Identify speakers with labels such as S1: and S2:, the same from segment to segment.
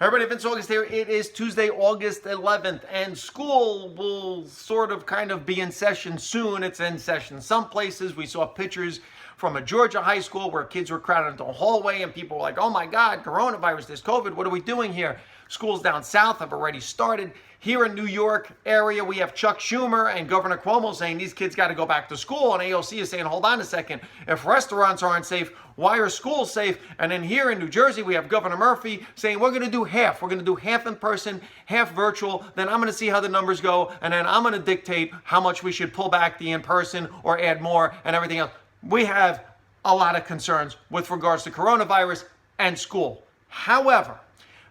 S1: Everybody, Vince August here. It is Tuesday, August 11th, and school will sort of kind of be in session soon. It's in session some places. We saw pictures from a Georgia high school where kids were crowded into a hallway and people were like, oh my God, coronavirus, there's COVID, what are we doing here? Schools down south have already started. Here in New York area, we have Chuck Schumer and Governor Cuomo saying these kids got to go back to school, and AOC is saying, hold on a second, if restaurants aren't safe, why are schools safe? And then here in New Jersey, we have Governor Murphy saying we're going to do half. We're going to do half in person, half virtual. Then I'm going to see how the numbers go, and then I'm going to dictate how much we should pull back the in-person or add more and everything else. We have a lot of concerns with regards to coronavirus and school. However,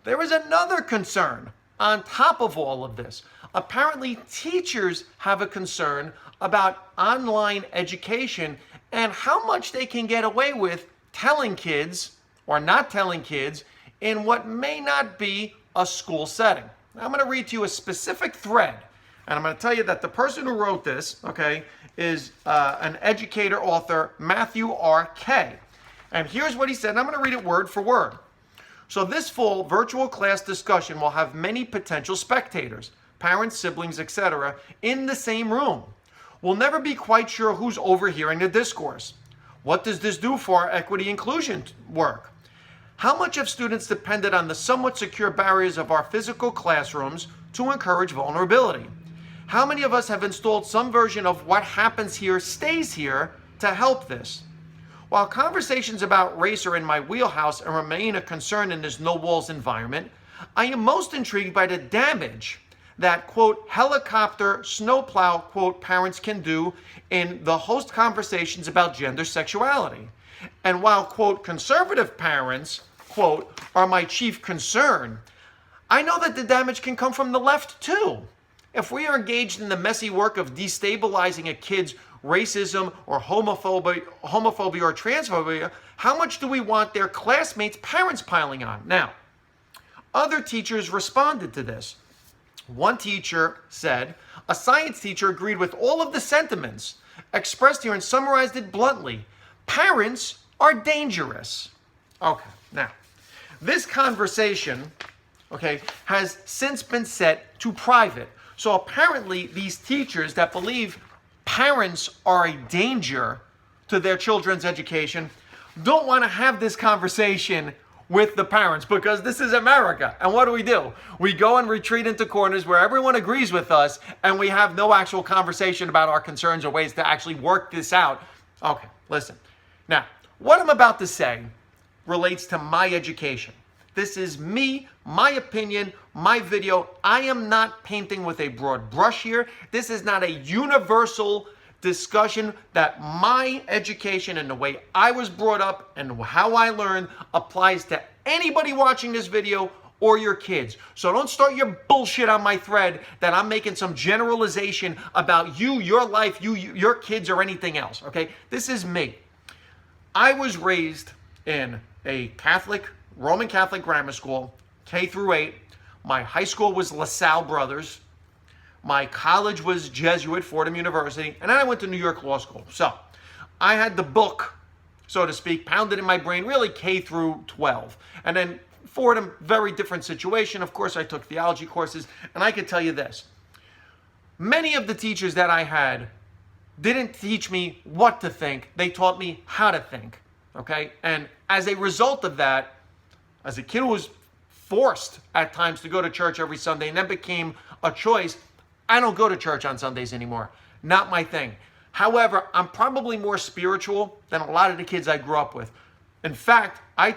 S1: there is another concern on top of all of this. Apparently, teachers have a concern about online education and how much they can get away with telling kids or not telling kids in what may not be a school setting. Now, I'm going to read to you a specific thread, and I'm going to tell you that the person who wrote this, okay, is an educator, author, Matthew R.K. And here's what he said, and I'm going to read it word for word. So this full virtual class discussion will have many potential spectators, parents, siblings, etc., in the same room. We'll never be quite sure who's overhearing the discourse. What does this do for our equity inclusion work? How much have students depended on the somewhat secure barriers of our physical classrooms to encourage vulnerability? How many of us have installed some version of what happens here stays here to help this? While conversations about race are in my wheelhouse and remain a concern in this no-walls environment, I am most intrigued by the damage that, quote, helicopter snowplow, quote, parents can do in the host conversations about gender sexuality. And while, quote, conservative parents, quote, are my chief concern, I know that the damage can come from the left too. If we are engaged in the messy work of destabilizing a kid's racism or homophobia or transphobia, how much do we want their classmates' parents piling on? Now, other teachers responded to this. One teacher said, a science teacher agreed with all of the sentiments expressed here and summarized it bluntly. Parents are dangerous. Okay, now, this conversation, okay, has since been set to private. So apparently these teachers that believe parents are a danger to their children's education don't want to have this conversation with the parents, because this is America. And what do? We go and retreat into corners where everyone agrees with us and we have no actual conversation about our concerns or ways to actually work this out. Okay, listen. Now, what I'm about to say relates to my education. This is me, my opinion, my video. I am not painting with a broad brush here. This is not a universal discussion that my education and the way I was brought up and how I learned applies to anybody watching this video or your kids. So don't start your bullshit on my thread that I'm making some generalization about you, your life, your kids, or anything else, okay? This is me. I was raised in a Roman Catholic grammar school, K through 8. My high school was LaSalle Brothers. My college was Jesuit, Fordham University, and then I went to New York Law School. So I had the book, so to speak, pounded in my brain, really K through 12. And then Fordham, very different situation. Of course, I took theology courses, and I can tell you this. Many of the teachers that I had didn't teach me what to think. They taught me how to think, okay? And as a result of that, as a kid who was forced at times to go to church every Sunday and then became a choice, I don't go to church on Sundays anymore. Not my thing. However, I'm probably more spiritual than a lot of the kids I grew up with. In fact, I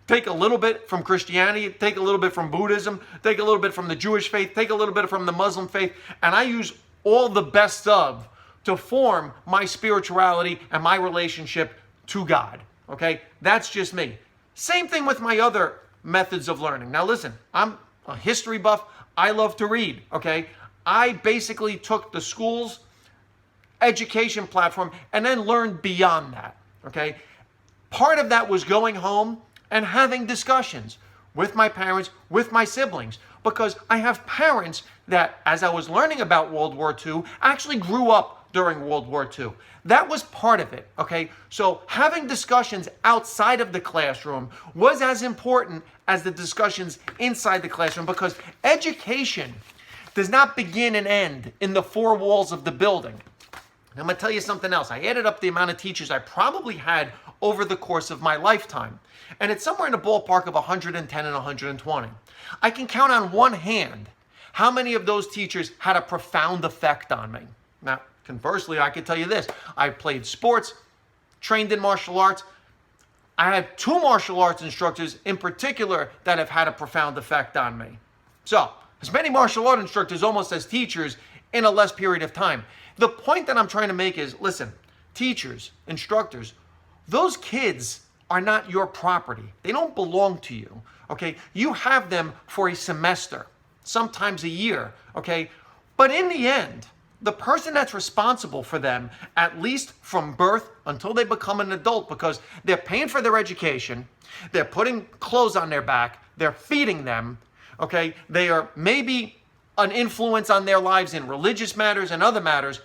S1: take a little bit from Christianity, take a little bit from Buddhism, take a little bit from the Jewish faith, take a little bit from the Muslim faith, and I use all the best of to form my spirituality and my relationship to God. Okay? That's just me. Same thing with my other methods of learning. Now listen, I'm a history buff. I love to read, okay? I basically took the school's education platform and then learned beyond that, okay? Part of that was going home and having discussions with my parents, with my siblings, because I have parents that, as I was learning about World War II, actually grew up during World War II. That was part of it, okay? So having discussions outside of the classroom was as important as the discussions inside the classroom, because education does not begin and end in the four walls of the building. And I'm going to tell you something else. I added up the amount of teachers I probably had over the course of my lifetime, and it's somewhere in the ballpark of 110 and 120. I can count on one hand how many of those teachers had a profound effect on me. Now, conversely, I can tell you this. I played sports, trained in martial arts. I had 2 martial arts instructors in particular that have had a profound effect on me. So, as many martial art instructors almost as teachers in a less period of time. The point that I'm trying to make is, listen, teachers, instructors, those kids are not your property. They don't belong to you, okay? You have them for a semester, sometimes a year, okay? But in the end, the person that's responsible for them, at least from birth until they become an adult, because they're paying for their education, they're putting clothes on their back, they're feeding them, okay? They are maybe an influence on their lives in religious matters and other matters.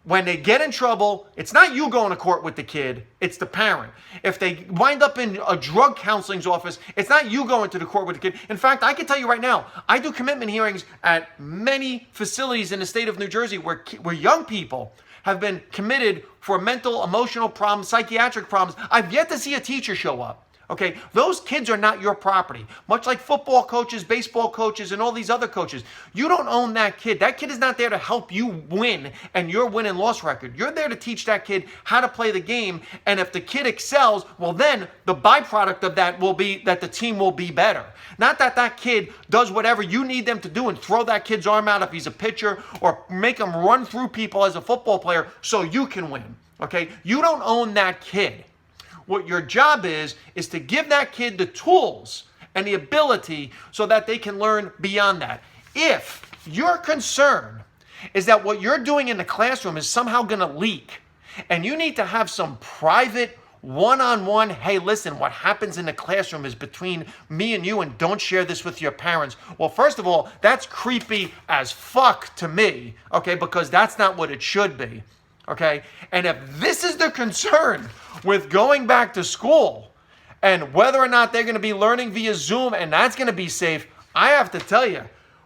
S1: When they get in trouble, it's not you going to court with the kid, it's the parent. If they wind up in a drug counseling's office, it's not you going to the court with the kid. In fact, I can tell you right now, I do commitment hearings at many facilities in the state of New Jersey where young people have been committed for mental, emotional problems, psychiatric problems. I've yet to see a teacher show up. Okay, those kids are not your property. Much like football coaches, baseball coaches, and all these other coaches. You don't own that kid. That kid is not there to help you win and your win and loss record. You're there to teach that kid how to play the game. And if the kid excels, well then the byproduct of that will be that the team will be better. Not that that kid does whatever you need them to do and throw that kid's arm out if he's a pitcher, or make him run through people as a football player so you can win. Okay, you don't own that kid. What your job is to give that kid the tools and the ability so that they can learn beyond that. If your concern is that what you're doing in the classroom is somehow going to leak, and you need to have some private one-on-one, hey, listen, what happens in the classroom is between me and you, and don't share this with your parents. Well, first of all, that's creepy as fuck to me, okay, because that's not what it should be. Okay, and if this is the concern with going back to school and whether or not they're going to be learning via Zoom and that's going to be safe, I have to tell you,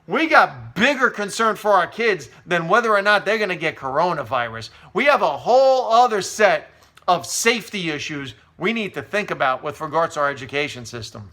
S1: we got bigger concern for our kids than whether or not they're going to get coronavirus. We have a whole other set of safety issues we need to think about with regards to our education system.